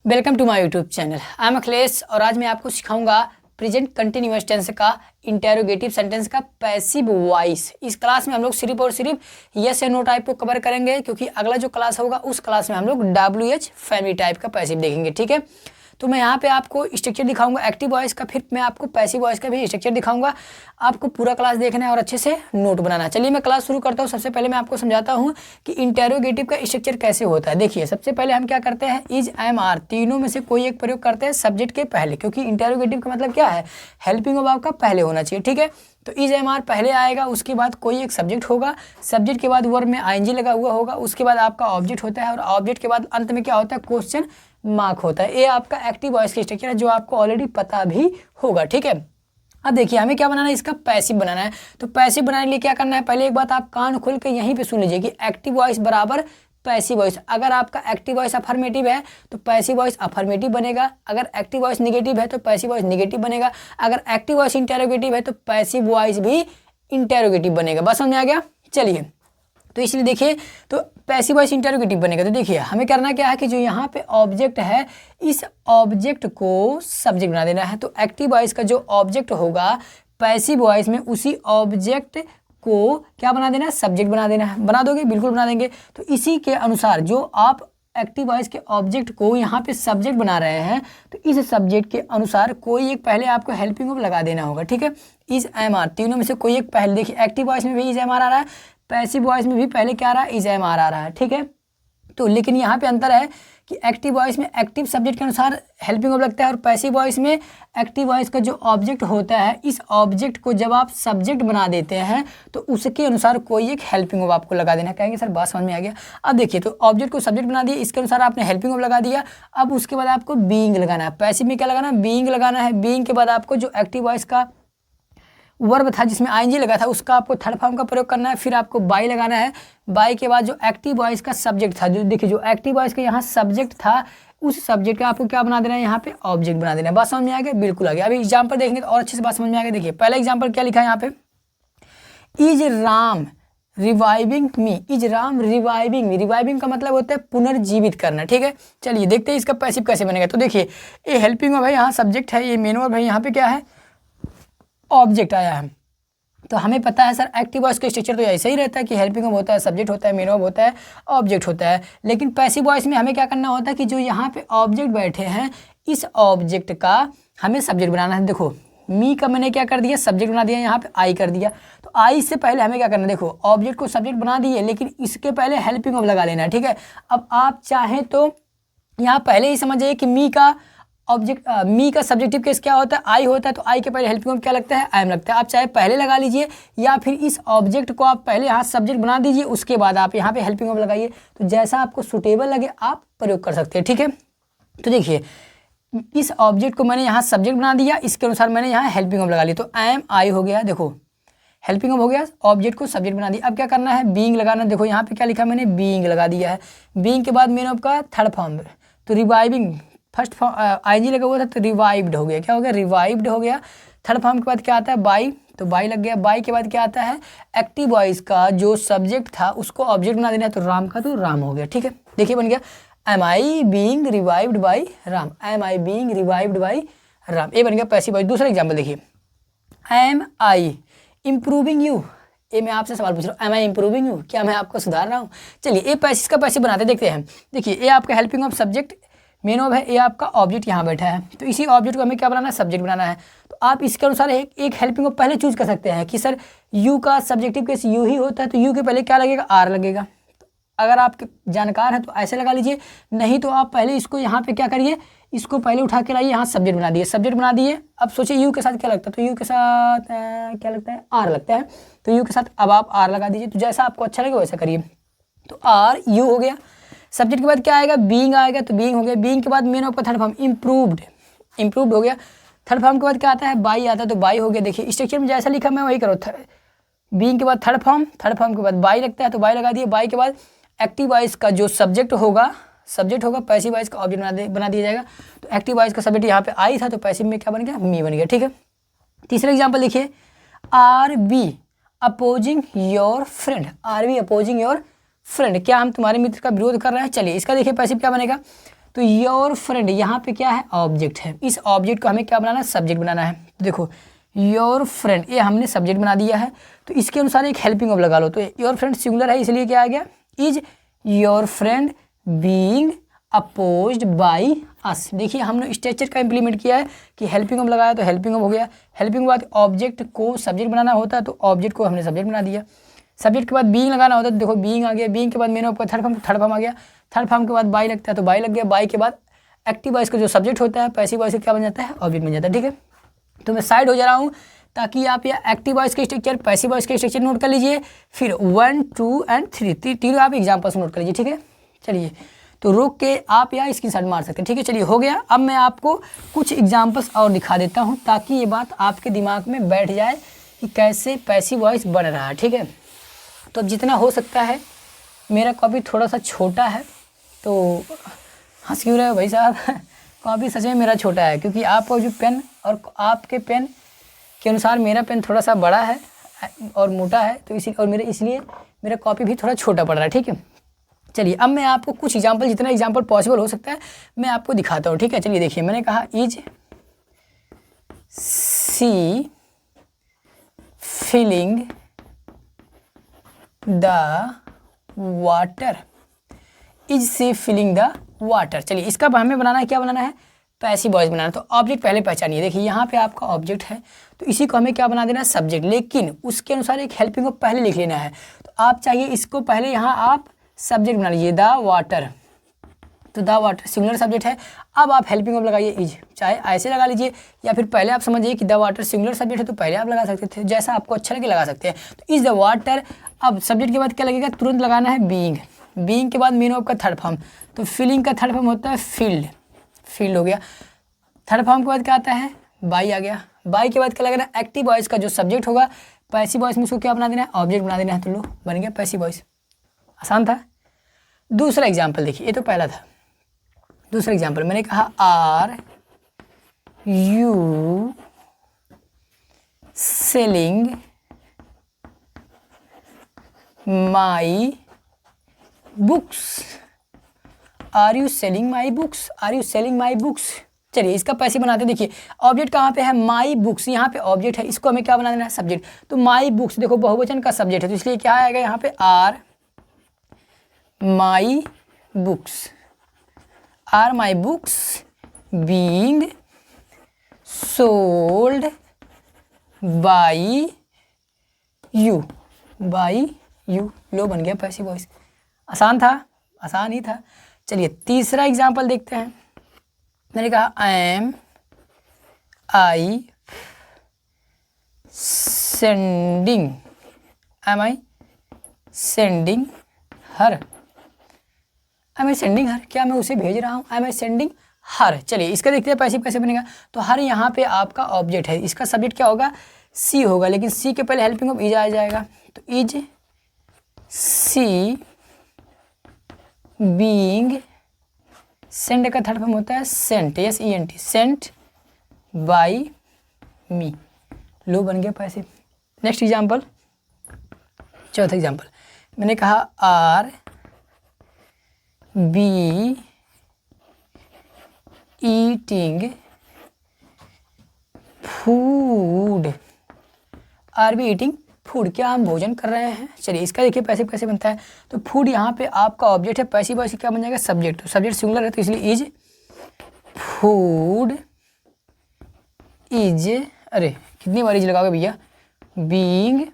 Welcome to my YouTube channel. I am Akhilesh और आज मैं आपको सिखाऊंगा प्रेजेंट कंटिन्यूअस टेंस का इंटेरोगेटिव सेंटेंस का पैसिव वॉइस। इस क्लास में हम लोग सिर्फ और सिर्फ यस या नो टाइप को कवर करेंगे, क्योंकि अगला जो क्लास होगा उस क्लास में हम लोग WH फैमिली टाइप का पैसिव देखेंगे। ठीक है, तो मैं यहाँ पे आपको स्ट्रक्चर दिखाऊंगा एक्टिव वॉइस का, फिर मैं आपको पैसिव वॉइस का भी स्ट्रक्चर दिखाऊंगा। आपको पूरा क्लास देखना है और अच्छे से नोट बनाना है। चलिए मैं क्लास शुरू करता हूँ। सबसे पहले मैं आपको समझाता हूँ कि इंटेरोगेटिव का स्ट्रक्चर कैसे होता है। देखिए, सबसे पहले हम क्या करते हैं, इज, एम, आर तीनों में से कोई एक प्रयोग करते हैं सब्जेक्ट के पहले, क्योंकि इंटेरोगेटिव का मतलब क्या है, हेल्पिंग वर्ब का पहले होना चाहिए। ठीक है, तो इज, एम, आर पहले आएगा, उसके बाद कोई एक सब्जेक्ट होगा, सब्जेक्ट के बाद वर्ब में आईएनजी लगा हुआ होगा, उसके बाद आपका ऑब्जेक्ट होता है और ऑब्जेक्ट के बाद अंत में क्या होता है, क्वेश्चन मार्क होता है। ये आपका एक्टिव वॉइस की स्ट्रक्चर है जो आपको ऑलरेडी पता भी होगा। ठीक है, अब देखिए हमें क्या बनाना है, इसका पैसिव बनाना है। तो पैसिव बनाने के लिए क्या करना है, पहले एक बात आप कान खोल के यहीं पे सुन लीजिए कि एक्टिव वॉइस बराबर पैसिव वॉइस। अगर आपका एक्टिव वॉइस अफर्मेटिव है तो पैसिव वॉइस अफर्मेटिव बनेगा, अगर एक्टिव वॉइस निगेटिव है तो पैसिव वॉइस निगेटिव बनेगा, अगर एक्टिव वॉइस इंटेरोगेटिव है तो पैसिव वॉइस भी इंटेरोगेटिव बनेगा। बस समझ में आ गया। चलिए, तो इसलिए देखिए, तो पैसिव वॉइस इंटेरोगेटिव बनेगा। तो देखिए हमें करना क्या है कि जो यहाँ पे ऑब्जेक्ट है, इस ऑब्जेक्ट को सब्जेक्ट बना देना है। तो एक्टिव वॉइस का जो ऑब्जेक्ट होगा पैसिव वॉइस में, उसी ऑब्जेक्ट को क्या बना देना है, सब्जेक्ट बना देना है। बना दोगे? बिल्कुल बना देंगे। तो इसी के अनुसार जो आप एक्टिव वॉइस के ऑब्जेक्ट को यहाँ पे सब्जेक्ट बना रहे हैं, तो इस सब्जेक्ट के अनुसार कोई एक पहले आपको हेल्पिंग वर्ब लगा देना होगा। ठीक है, इज, एम, आर तीनों में से कोई एक पहले। देखिए एक्टिव वॉइस में भी इज, एम, आर आ रहा है, पैसिव वॉइस में भी पहले क्या आ रहा है, इज, एम, आर आ रहा है। ठीक है, तो लेकिन यहाँ पे अंतर है कि एक्टिव वॉइस में एक्टिव सब्जेक्ट के अनुसार हेल्पिंग वर्ब लगता है और पैसिव वॉइस में एक्टिव वॉइस का जो ऑब्जेक्ट होता है, इस ऑब्जेक्ट को जब आप सब्जेक्ट बना देते हैं तो उसके अनुसार कोई एक हेल्पिंग वर्ब आपको लगा देना। कहेंगे सर बात समझ में आ गया। अब देखिए, तो ऑब्जेक्ट को सब्जेक्ट बना दिया, इसके अनुसार आपने हेल्पिंग वर्ब लगा दिया। अब उसके बाद आपको बीइंग लगाना है। पैसिव में क्या लगाना है, बीइंग लगाना है। बीइंग के बाद आपको जो एक्टिव वॉइस का वर्ब था जिसमें आईएनजी लगा था, उसका आपको थर्ड फॉर्म का प्रयोग करना है। फिर आपको बाई लगाना है। बाई के बाद जो एक्टिव वॉइस का सब्जेक्ट था, जो देखिए जो एक्टिव वॉइस का यहाँ सब्जेक्ट था, उस सब्जेक्ट का आपको क्या बना देना है, यहाँ पे ऑब्जेक्ट बना देना है। बात समझ में आ गया? बिल्कुल आ गया। अभी एग्जाम्पल देखेंगे तो और अच्छे से बात समझ में आ गया। देखिए पहला एग्जाम्पल क्या लिखा है यहाँ पे, is Ram reviving me. Is Ram reviving me. Reviving का मतलब होता है पुनर्जीवित करना। ठीक है, चलिए देखते हैं इसका पैसिव कैसे बनेगा। तो देखिए ये हेल्पिंग वर्ब है, यहाँ सब्जेक्ट है, ये मेन वर्ब है, यहाँ पे क्या है, ऑब्जेक्ट आया है। तो हमें पता है सर एक्टिव वॉइस का स्ट्रक्चर तो ऐसा ही रहता है कि हेल्पिंग वर्ब होता है, सब्जेक्ट होता है, मेन वर्ब होता है, ऑब्जेक्ट होता है। लेकिन पैसिव वॉइस में हमें क्या करना होता है कि जो यहाँ पे ऑब्जेक्ट बैठे हैं, इस ऑब्जेक्ट का हमें सब्जेक्ट बनाना है। देखो मी का मैंने क्या कर दिया, सब्जेक्ट बना दिया, यहाँ पे आई कर दिया। तो आई से पहले हमें क्या करना है, देखो ऑब्जेक्ट को सब्जेक्ट बना दिए, लेकिन इसके पहले हेल्पिंग वर्ब लगा लेना है। ठीक है, अब आप चाहें तो यहाँ पहले ही समझ जाइए कि मी का ऑब्जेक्ट, मी का सब्जेक्टिव केस क्या होता है, आई होता है। तो आई के पहले हेल्पिंग वर्ब क्या लगता है, आई एम लगता है। आप चाहे पहले लगा लीजिए या फिर इस ऑब्जेक्ट को आप पहले यहाँ सब्जेक्ट बना दीजिए, उसके बाद आप यहाँ पे हेल्पिंग वर्ब लगाइए। तो जैसा आपको सुटेबल लगे आप प्रयोग कर सकते हैं। ठीक है, तो देखिए इस ऑब्जेक्ट को मैंने यहाँ सब्जेक्ट बना दिया, इसके अनुसार मैंने यहाँ हेल्पिंग वर्ब लगा ली। तो एम आई हो गया, देखो हेल्पिंग वर्ब हो गया, ऑब्जेक्ट को सब्जेक्ट बना दिया। अब क्या करना है, बीइंग लगाना। देखो यहाँ पे क्या लिखा मैंने, बीइंग लगा दिया है। बीइंग के बाद मेन वर्ब का थर्ड फॉर्म, तो रिवाइविंग, फर्स्ट आईएनजी लगा हुआ था तो रिवाइव्ड हो गया। क्या हो गया, रिवाइव्ड हो गया। थर्ड फॉर्म के बाद क्या आता है, बाई, तो बाई लग गया। बाई के बाद क्या आता है, एक्टिव वॉइस का जो सब्जेक्ट था उसको ऑब्जेक्ट बना देना है, तो राम का तो राम हो गया। ठीक है, देखिए बन गया, am I being revived by Ram. Am I being revived by Ram, ये बन गया पैसिव वॉइस। दूसरा एग्जाम्पल देखिए, एम आई इम्प्रूविंग यू। ये मैं आपसे सवाल पूछ रहा हूँ, एम आई इम्प्रूविंग यू, क्या मैं आपको सुधार रहा हूँ। चलिए ये पैसिव का पैसिव बनाते देखते हैं। देखिए ये आपका helping of subject main verb है, ये आपका ऑब्जेक्ट यहाँ बैठा है। तो इसी ऑब्जेक्ट को हमें क्या बनाना है, सब्जेक्ट बनाना है। तो आप इसके अनुसार एक हेल्पिंग वर्ब पहले चूज कर सकते हैं कि सर यू का सब्जेक्टिव केस यू ही होता है, तो यू के पहले क्या लगेगा, आर लगेगा। तो अगर आप जानकार हैं तो ऐसे लगा लीजिए, नहीं तो आप पहले इसको यहाँ पे क्या करिए, इसको पहले उठा के लाइए, यहाँ सब्जेक्ट बना दिए, सब्जेक्ट बना दिए। अब सोचिए यू के साथ क्या लगता है, तो यू के साथ क्या लगता है, आर लगता है। तो यू के साथ अब आप आर लगा दीजिए। तो जैसा आपको अच्छा लगे वैसा करिए। तो आर यू हो गया। सब्जेक्ट के बाद क्या आएगा, बीइंग आएगा, तो बीइंग हो गया। बीइंग के बाद मेन वर्ब का थर्ड फॉर्म इम्प्रूव्ड, इम्प्रूव्ड हो गया। थर्ड फॉर्म के बाद क्या आता है, बाई आता है, तो बाई हो गया। देखिए स्ट्रक्चर में जैसा लिखा मैं वही करो, बीइंग के बाद थर्ड फॉर्म, थर्ड फॉर्म के बाद बाई लगता है, तो बाई लगा दिए। बाई के बाद एक्टिव वॉइस का जो सब्जेक्ट होगा, पैसिव वॉइस का ऑब्जेक्ट बना दिया जाएगा। तो एक्टिव वॉइस का सब्जेक्ट यहाँ पे आई था, तो पैसिव में क्या बन गया, मी बन गया। ठीक है, तीसरा एग्जाम्पल देखिए, are we opposing your friend. Are we opposing your friend, क्या हम तुम्हारे मित्र का विरोध कर रहे हैं। चलिए इसका देखिए पैसिव क्या बनेगा, तो योर फ्रेंड यहाँ पे क्या है, ऑब्जेक्ट है। इस ऑब्जेक्ट को हमें क्या बनाना है, सब्जेक्ट बनाना है। तो देखो योर फ्रेंड, ये हमने सब्जेक्ट बना दिया है, तो इसके अनुसार एक हेल्पिंग ऑफ लगा लो। तो योर फ्रेंड सिंगुलर है, इसलिए क्या आ गया, is your friend being opposed by us. देखिए हमने स्ट्रक्चर का इंप्लीमेंट किया है कि हेल्पिंग ऑफ लगाया तो हेल्पिंग ऑफ हो गया। हेल्पिंग के बाद ऑब्जेक्ट को सब्जेक्ट बनाना होता है, तो ऑब्जेक्ट को हमने सब्जेक्ट बना दिया। सब्जेक्ट के बाद बीइंग लगाना होता है, तो देखो बीइंग आ गया। बीइंग के बाद मेन ऑफ का थर्ड फॉर्म आ गया। थर्ड फॉर्म के बाद बाई लगता है, तो बाई लग गया। बाई के बाद एक्टिव वॉइस का जो सब्जेक्ट होता है, पैसिव वॉइस का क्या बन जाता है, ऑब्जेक्ट बन जाता है। ठीक है, तो मैं साइड हो जा रहा हूँ ताकि आप ये एक्टिव वॉइस के स्ट्रक्चर, पैसिव वॉइस के स्ट्रक्चर नोट कर लीजिए। फिर 1, 2 एंड 3 तीनों आप एग्जाम्पल्स नोट कर लीजिए। ठीक है, चलिए तो रोक के आप यहाँ स्क्रीनशॉट मार सकते हैं। ठीक है, चलिए हो गया। अब मैं आपको कुछ एग्जाम्पल्स और दिखा देता हूँ ताकि ये बात आपके दिमाग में बैठ जाए कि कैसे पैसिव वॉइस बन रहा है। ठीक है, तो जितना हो सकता है, मेरा कॉपी थोड़ा सा छोटा है, तो हंस क्यों रहे हो भाई साहब कॉपी सच में मेरा छोटा है, क्योंकि आपका जो पेन और आपके पेन के अनुसार मेरा पेन थोड़ा सा बड़ा है और मोटा है, तो इसलिए मेरा कॉपी भी थोड़ा छोटा पड़ रहा है। ठीक है, चलिए अब मैं आपको कुछ एग्जांपल, जितना एग्जांपल पॉसिबल हो सकता है मैं आपको दिखाता हूँ। ठीक है, चलिए देखिए, मैंने कहा is she filling the water, is she filling the water. चलिए इसका हमें बनाना है, क्या बनाना है, पैसिव वॉइस बनाना है। तो ऑब्जेक्ट पहले पहचानिए। देखिए यहाँ पे आपका ऑब्जेक्ट है, तो इसी को हमें क्या बना देना है, सब्जेक्ट, लेकिन उसके अनुसार एक हेल्पिंग को पहले लिख लेना है। तो आप चाहिए इसको पहले यहाँ आप सब्जेक्ट बना लीजिए, द वाटर। तो द वाटर सिंगुलर सब्जेक्ट है। अब आप हेल्पिंग ऑफ लगाइए इज, चाहे ऐसे लगा लीजिए या फिर पहले आप समझिए कि द वाटर सिंगुलर सब्जेक्ट है, तो पहले आप लगा सकते थे, जैसा आपको अच्छा लगे लगा सकते हैं। तो इज द वाटर, अब सब्जेक्ट के बाद क्या लगेगा, तुरंत लगाना है बीइंग। बीइंग के बाद मीन ऑफ का थर्ड फॉर्म, तो फीलिंग का थर्ड फॉर्म होता है फील्ड, फील्ड हो गया। थर्ड फॉर्म के बाद क्या आता है, बाई आ गया। बाई के बाद क्या लगना है, एक्टिव वॉइस का जो सब्जेक्ट होगा, पैसिव वॉइस में उसको क्या बना देना है, ऑब्जेक्ट बना देना है। तो लो बन गया पैसिव वॉइस, आसान था। दूसरा एग्जाम्पल देखिए, ये तो पहला था। दूसरा एग्जाम्पल मैंने कहा are you selling my books, are you selling my books, are you selling my books. चलिए इसका पैसे बनाते हैं। देखिए ऑब्जेक्ट कहाँ पे है, माई बुक्स, यहाँ पे ऑब्जेक्ट है, इसको हमें क्या बना देना है, सब्जेक्ट। तो माई बुक्स देखो बहुवचन का सब्जेक्ट है, तो इसलिए क्या आएगा यहाँ पे, are my books, are my books being sold by you, by you. लो बन गया पैसिव वॉइस, आसान था, आसान ही था। चलिए तीसरा एग्जाम्पल देखते हैं। मैंने कहा आई सेंडिंग, एम आई सेंडिंग हर, एम आई सेंडिंग हर, क्या मैं उसे भेज रहा हूँ, एम आई सेंडिंग हर। चलिए इसका देखते हैं पैसिव कैसे बनेगा। तो हर यहाँ पे आपका ऑब्जेक्ट है, इसका सब्जेक्ट क्या होगा, सी होगा, लेकिन सी के पहले हेल्पिंग ऑफ इज आ जाएगा। तो इज सी बीइंग, सेंड का थर्ड फॉर्म होता है sent, yes E N T, sent by me. लो बन गया पैसिव। नेक्स्ट एग्जाम्पल, चौथा एग्जाम्पल मैंने कहा are be eating food, are be eating food, क्या हम भोजन कर रहे हैं। चलिए इसका देखिए पैसिव कैसे बनता है। तो फूड यहाँ पे आपका ऑब्जेक्ट है, पैसिव वॉइस क्या बन जाएगा, सब्जेक्ट। तो सब्जेक्ट सिंगुलर है, तो इसलिए इज फूड इज, अरे कितनी बार इज लगाओगे भैया, बीइंग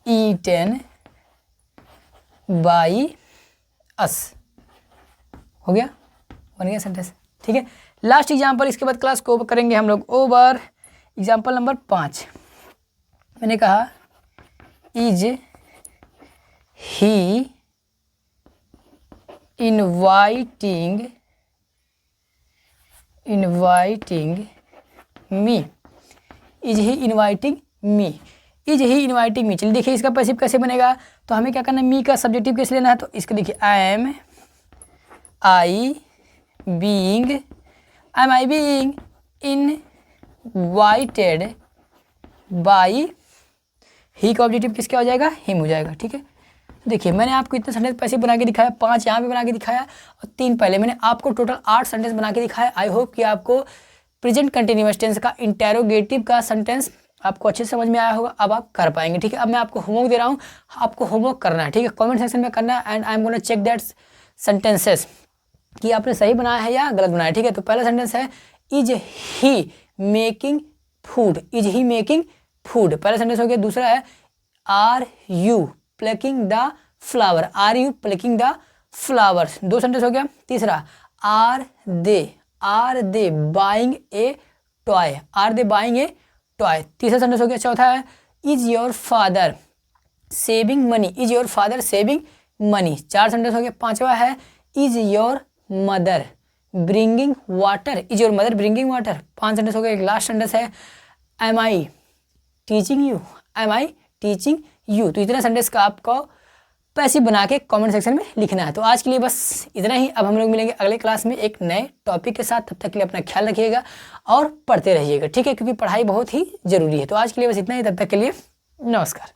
ईटन बाई अस। हो गया, बन गया सेंटेंस। ठीक है, लास्ट एग्जाम्पल, इसके बाद क्लास को करेंगे हम लोग ओवर। एग्जाम्पल नंबर 5 मैंने कहा is he inviting me, is he inviting me, is he inviting me. चलिए देखिए इसका पैसिव कैसे बनेगा। तो हमें क्या करना है, मी का सब्जेक्टिव कैसे लेना है। तो इसको देखिए आई बीइंग इनवाइटेड बाई, ही का ऑब्जेक्टिव किसका हो जाएगा, हिम हो जाएगा। ठीक है, देखिए मैंने आपको इतने सेंटेंस पैसे बना के दिखाया, 5 यहाँ पे बना के दिखाया और 3 पहले। मैंने आपको टोटल 8 सेंटेंस बना के दिखाया। आई होप कि आपको प्रेजेंट कंटिन्यूअस टेंस का इंटेरोगेटिव का सेंटेंस आपको अच्छे से समझ में आया होगा। अब आप कर पाएंगे, ठीक है। अब मैं आपको होमवर्क दे रहा हूँ, आपको होमवर्क करना है, ठीक है। कमेंट सेक्शन में करना है and I am gonna check that sentences कि आपने सही बनाया है या गलत बनाया है, ठीक है। तो पहला सेंटेंस है is he making food, is he making food, पहला सेंटेंस हो गया। दूसरा है are you plucking the flower, are you plucking the flowers, 2 sentence हो गया। तीसरा are they buying a toy, are they buying a toy, तीसरा सेंटेंस हो गया। चौथा है is your father saving money, is your father saving money, 4 sentence हो गया। पांचवा है is your mother bringing water, is your mother bringing water, 5 sentence हो गया। एक लास्ट सेंटेंस है am I teaching you, am I teaching you. तो इतना सेंटेंस का आपको पैसिव बना के कमेंट सेक्शन में लिखना है। तो आज के लिए बस इतना ही। अब हम लोग मिलेंगे अगले क्लास में एक नए टॉपिक के साथ। तब तक के लिए अपना ख्याल रखिएगा और पढ़ते रहिएगा, ठीक है, क्योंकि पढ़ाई बहुत ही जरूरी है। तो आज के लिए बस इतना ही, तब तक के लिए नमस्कार।